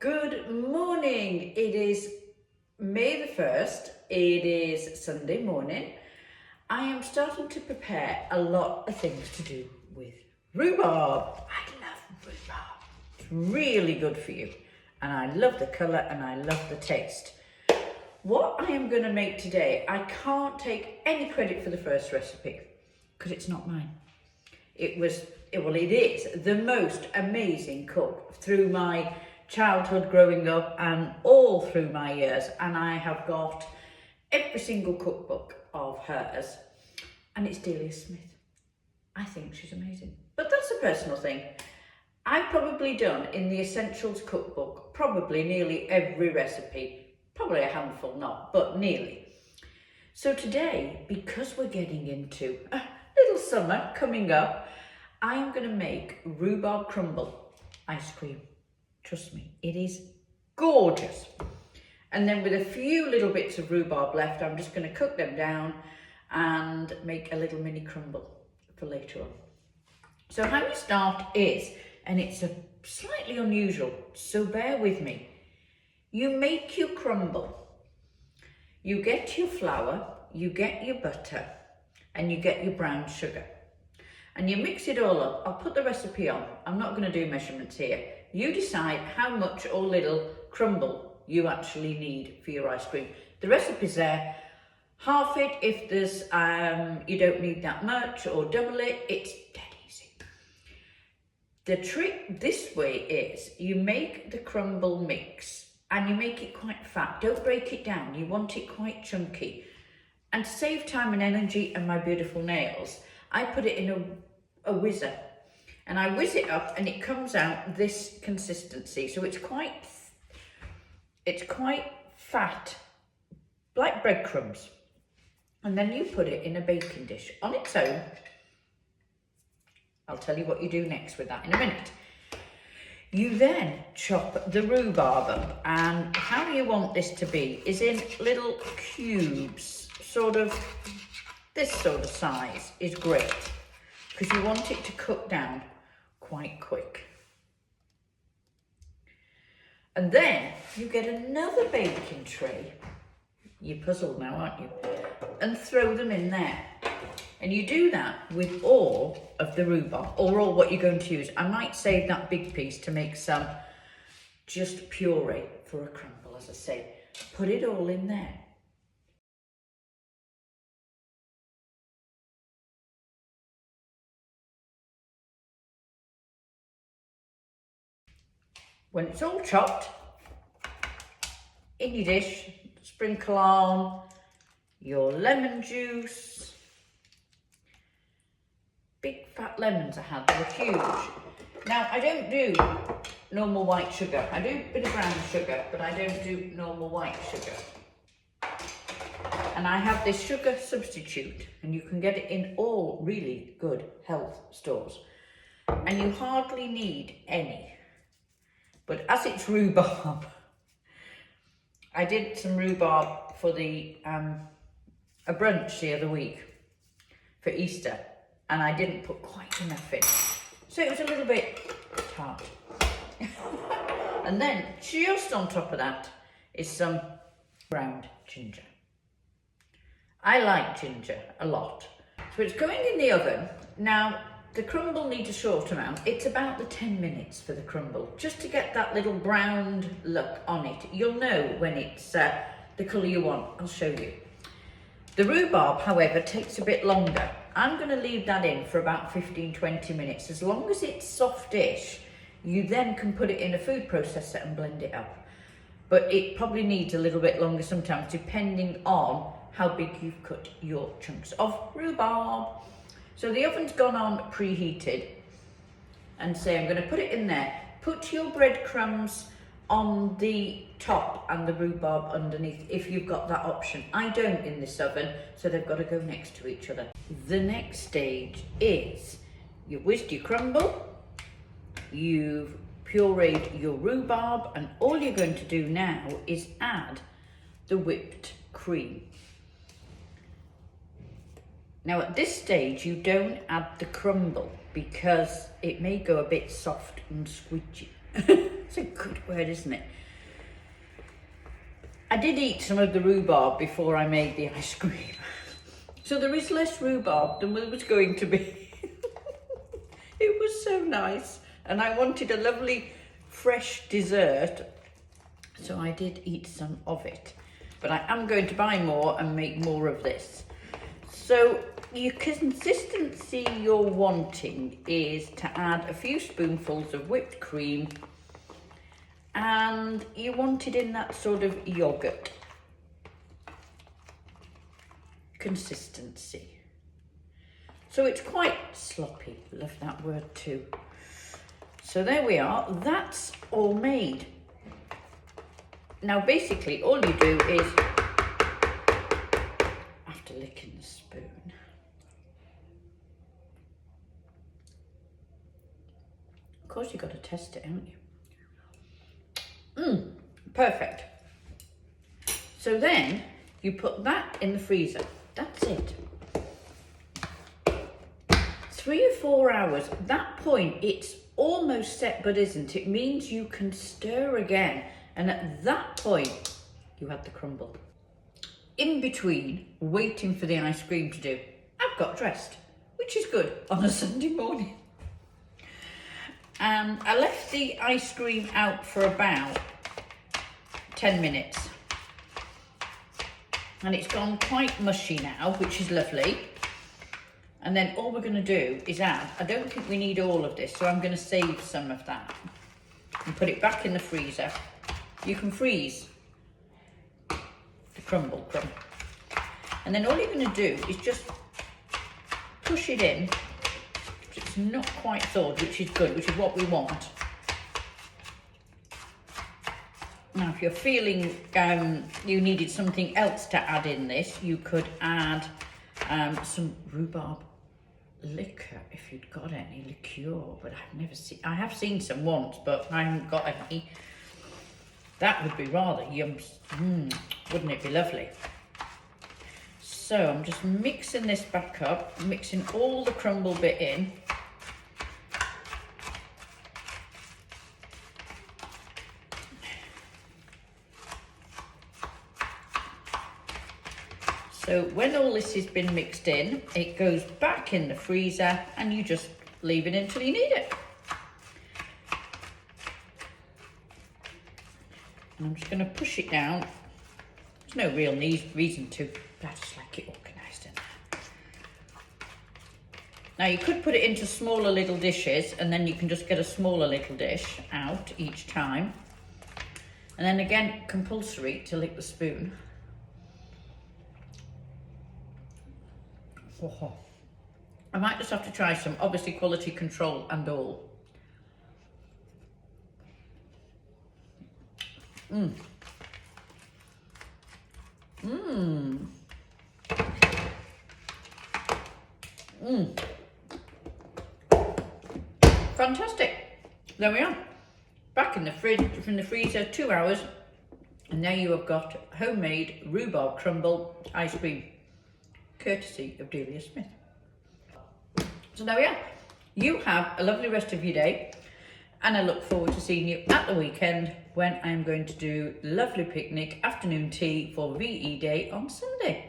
Good morning. It is May the 1st. It is Sunday morning. I am starting to prepare a lot of things to do with rhubarb. I love rhubarb. It's really good for you. And I love the colour and I love the taste. What I am going to make today, I can't take any credit for the first recipe because it's not mine. It is the most amazing cook through my childhood growing up and all through my years, and I have got every single cookbook of hers, and it's Delia Smith. I think she's amazing, but that's a personal thing. I've probably done in the Essentials cookbook probably nearly every recipe, probably a handful not, but nearly. So today, because we're getting into a little summer coming up, I am going to make rhubarb crumble ice cream. Trust me, it is gorgeous. And then with a few little bits of rhubarb left, I'm just going to cook them down and make a little mini crumble for later on. So how you start is, and it's a slightly unusual, so bear with me. You make your crumble. You get your flour, you get your butter, and you get your brown sugar. And you mix it all up. I'll put the recipe on. I'm not going to do measurements here. You decide how much or little crumble you actually need for your ice cream. The recipe's there. Half it if there's you don't need that much, or double it. It's dead easy. The trick this way is you make the crumble mix and you make it quite fat. Don't break it down. You want it quite chunky. And to save time and energy and my beautiful nails, I put it in a whizzer, and I whiz it up and it comes out this consistency. So it's quite fat, like breadcrumbs. And then you put it in a baking dish on its own. I'll tell you what you do next with that in a minute. You then chop the rhubarb up, and how you want this to be is in little cubes, this sort of size is great, because you want it to cook down quite quick. And then you get another baking tray. You're puzzled now, aren't you? And throw them in there. And you do that with all of the rhubarb, or all what you're going to use. I might save that big piece to make some just puree for a crumble, as I say. Put it all in there. When it's all chopped, in your dish, sprinkle on your lemon juice. Big fat lemons I had, they were huge. Now, I don't do normal white sugar. I do a bit of brown sugar, but I don't do normal white sugar. And I have this sugar substitute, and you can get it in all really good health stores. And you hardly need any. But as it's rhubarb, I did some rhubarb for a brunch the other week for Easter, and I didn't put quite enough in. So it was a little bit tart. And then just on top of that is some ground ginger. I like ginger a lot. So it's going in the oven. Now, the crumble needs a short amount. It's about the 10 minutes for the crumble, just to get that little browned look on it. You'll know when it's the colour you want. I'll show you. The rhubarb, however, takes a bit longer. I'm going to leave that in for about 15-20 minutes. As long as it's softish, you then can put it in a food processor and blend it up. But it probably needs a little bit longer sometimes, depending on how big you've cut your chunks of rhubarb. So the oven's gone on preheated, and I'm going to put it in there. Put your breadcrumbs on the top and the rhubarb underneath if you've got that option. I don't in this oven, so they've got to go next to each other. The next stage is you've whisked your crumble, you've pureed your rhubarb, and all you're going to do now is add the whipped cream. Now at this stage, you don't add the crumble because it may go a bit soft and squidgy. It's a good word, isn't it? I did eat some of the rhubarb before I made the ice cream. So there is less rhubarb than there was going to be. It was so nice. And I wanted a lovely fresh dessert. So I did eat some of it. But I am going to buy more and make more of this. So your consistency you're wanting is to add a few spoonfuls of whipped cream, and you want it in that sort of yogurt consistency. So it's quite sloppy, love that word too. So there we are, that's all made. Now basically all you do is, after licking the spoon, of course you've got to test it, haven't you? Perfect. So then you put that in the freezer. That's it. 3 or 4 hours. At that point, it's almost set, but isn't. It means you can stir again. And at that point, you had the crumble. In between, waiting for the ice cream to do, I've got dressed, which is good on a Sunday morning. And I left the ice cream out for about 10 minutes. And it's gone quite mushy now, which is lovely. And then all we're going to do is add, I don't think we need all of this, so I'm going to save some of that and put it back in the freezer. You can freeze the crumble crumb. And then all you're going to do is just push it in. It's not quite thawed, which is good, which is what we want. Now, if you're feeling you needed something else to add in this, you could add some rhubarb liquor if you'd got any liqueur, but I have seen some once, but I haven't got any. That would be rather yum. Wouldn't it be lovely? So I'm just mixing this back up, mixing all the crumble bit in. So when all this has been mixed in, it goes back in the freezer and you just leave it until you need it. And I'm just going to push it down. There's no real reason to, but I just like it organised in there. Now you could put it into smaller little dishes and then you can just get a smaller little dish out each time. And then again, compulsory to lick the spoon. Oh, I might just have to try some, obviously quality control and all. Fantastic. There we are. Back in the fridge, from the freezer, 2 hours. And now you have got homemade rhubarb crumble ice cream, courtesy of Delia Smith. So there we are. You have a lovely rest of your day, and I look forward to seeing you at the weekend when I'm going to do lovely picnic afternoon tea for VE Day on Sunday.